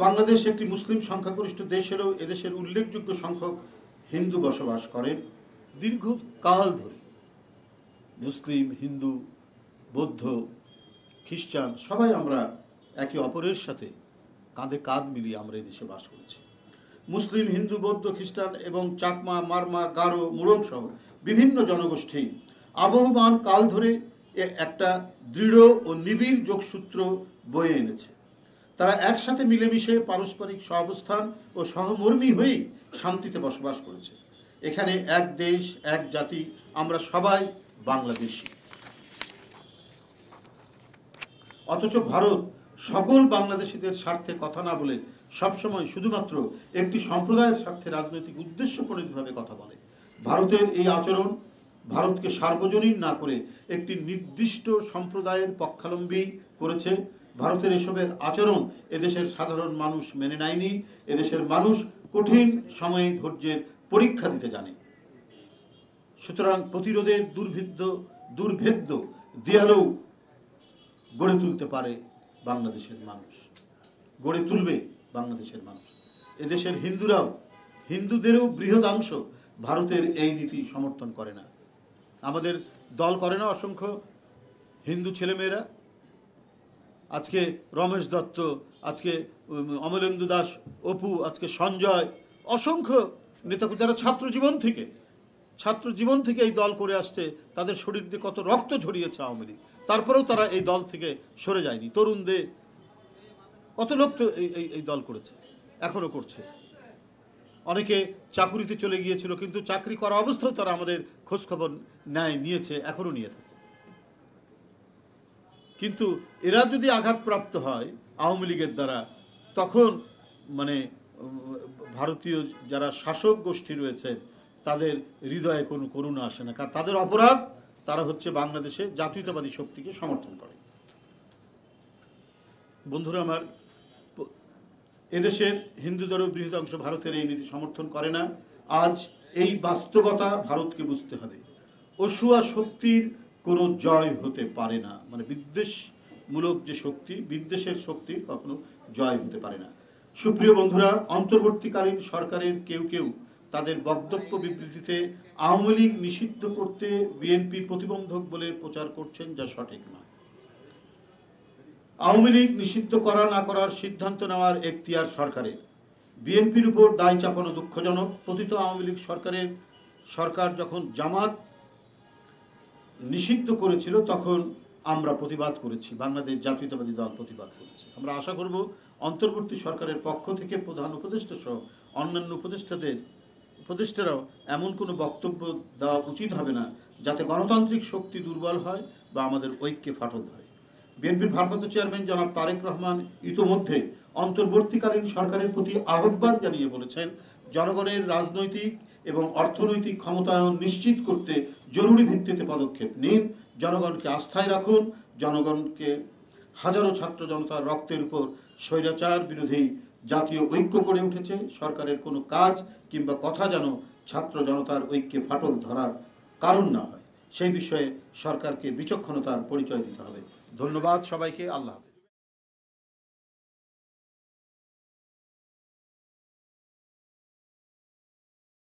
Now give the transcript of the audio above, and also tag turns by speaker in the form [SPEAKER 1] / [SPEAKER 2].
[SPEAKER 1] বাংলাদেশ একটি মুসলিম সংখ্যাগরিষ্ঠ দেশ হলেও এদেশের উল্লেখযোগ্য সংখ্যক হিন্দু বসবাস করেন। দীর্ঘকাল ধরে মুসলিম, হিন্দু, বৌদ্ধ, খ্রিস্টান সবাই আমরা একে অপরের সাথে কাঁধে কাঁধ মিলিয়ে আমরা এই দেশে বাস করেছি। মুসলিম, হিন্দু, বৌদ্ধ, খ্রিস্টান এবং চাকমা, মারমা, গারো, মুরং সহ বিভিন্ন জনগোষ্ঠী আবহমান কাল ধরে একটা দৃঢ় ও নিবিড় যোগসূত্র বয়ে এনেছে। তারা একসাথে মিলেমিশে পারস্পরিক সহাবস্থান ও সহমর্মী হয়েই শান্তিতে বসবাস করেছে। এখানে এক দেশ, এক জাতি, আমরা সবাই বাংলাদেশী। অথচ ভারত সকল বাংলাদেশিদের স্বার্থে কথা না বলে সবসময় শুধুমাত্র একটি সম্প্রদায়ের স্বার্থে রাজনৈতিক উদ্দেশ্য প্রণীতভাবে কথা বলে। ভারতের এই আচরণ ভারতকে সার্বজনীন না করে একটি নির্দিষ্ট সম্প্রদায়ের পক্ষাবলম্বী করেছে। ভারতের এসবের আচরণ এদেশের সাধারণ মানুষ মেনে নেয়নি। এদেশের মানুষ কঠিন সময়ে ধৈর্যের পরীক্ষা দিতে জানে। সুতরাং প্রতিরোধের দুর্ভেদ্য দেয়ালও গড়ে তুলতে পারে বাংলাদেশের মানুষ, গড়ে তুলবে বাংলাদেশের মানুষ। এদেশের হিন্দুদেরও বৃহদাংশ ভারতের এই নীতি সমর্থন করে না। আমাদের দল করে না অসংখ্য হিন্দু ছেলেমেয়েরা। আজকে রমেশ দত্ত, আজকে অমলেন্দু দাস, অপু, আজকে সঞ্জয়, অসংখ্য নেতা যারা ছাত্র জীবন থেকে এই দল করে আসছে, তাদের শরীর দিয়ে কত রক্ত ঝরিয়েছে আওয়ামী লীগ, তারপরেও তারা এই দল থেকে সরে যায়নি। তরুণদের কত লোক তো এই দল করেছে, এখনো করছে। অনেকে চাকুরিতে চলে গিয়েছিল, কিন্তু চাকরি করা অবস্থাও তারা আমাদের খোঁজখবর নিয়েছে, এখনো নিয়ে থাকে। কিন্তু এরা যদি আঘাতপ্রাপ্ত হয় আওয়ামী লীগের দ্বারা, তখন ভারতীয় যারা শাসক গোষ্ঠী রয়েছে তাদের হৃদয়ে কোনো করুণা আসে না, কারণ তাদের অপরাধ তারা হচ্ছে বাংলাদেশে জাতীয়তাবাদী শক্তিকে সমর্থন করে। বন্ধুরা আমার, এদেশের হিন্দুদেরও বৃহদাংশ ভারতের এই নীতি সমর্থন করে না। আজ এই বাস্তবতা ভারতকে বুঝতে হবে। অসুয়া শক্তির কোনো জয় হতে পারে না। বিদ্বেষমূলক যে শক্তি, বিদ্বেষের শক্তির কখনো জয় হতে পারে না। সুপ্রিয় বন্ধুরা, অন্তর্বর্তীকালীন সরকারের কেউ তাদের বক্তব্য বিবৃতিতে আওয়ামী লীগ নিষিদ্ধ করতে বিএনপি প্রতিবন্ধক বলে প্রচার করছেন, যা সঠিক নয়। আওয়ামী লীগ নিষিদ্ধ করা না করার সিদ্ধান্ত নেওয়ার এখতিয়ার সরকারের। বিএনপির উপর দায় চাপানো দুঃখজনক। পতিত আওয়ামী লীগ সরকার যখন জামাত নিষিদ্ধ করেছিল তখন আমরা প্রতিবাদ করেছি, বাংলাদেশ জাতীয়তাবাদী দল প্রতিবাদ করেছে। আমরা আশা করব অন্তর্বর্তী সরকারের পক্ষ থেকে প্রধান উপদেষ্টা সহ অন্যান্য উপদেষ্টারাও এমন কোনো বক্তব্য দেওয়া উচিত হবে না যাতে গণতান্ত্রিক শক্তি দুর্বল হয় বা আমাদের ঐক্যে ফাটল ধরে। বিএনপির ভারপ্রাপ্ত চেয়ারম্যান জনাব তারেক রহমান ইতোমধ্যে অন্তর্বর্তীকালীন সরকারের প্রতি আহ্বান জানিয়ে বলেছেন, জনগণের রাজনৈতিক এবং অর্থনৈতিক ক্ষমতায়ন নিশ্চিত করতে জরুরি ভিত্তিতে পদক্ষেপ নিন। জনগণকে আস্থায় রাখুন। জনগণকে হাজারো ছাত্র জনতার রক্তের উপর স্বৈরাচার বিরোধী জাতীয় ঐক্য গড়ে উঠেছে। সরকারের কোনো কাজ কিংবা কথা যেন ছাত্র জনতার ঐক্যে ফাটল ধরার কারণ না হয়, সেই বিষয়ে সরকারকে বিচক্ষণতার পরিচয় দিতে হবে। ধন্যবাদ সবাইকে। আল্লাহ হাফেজ।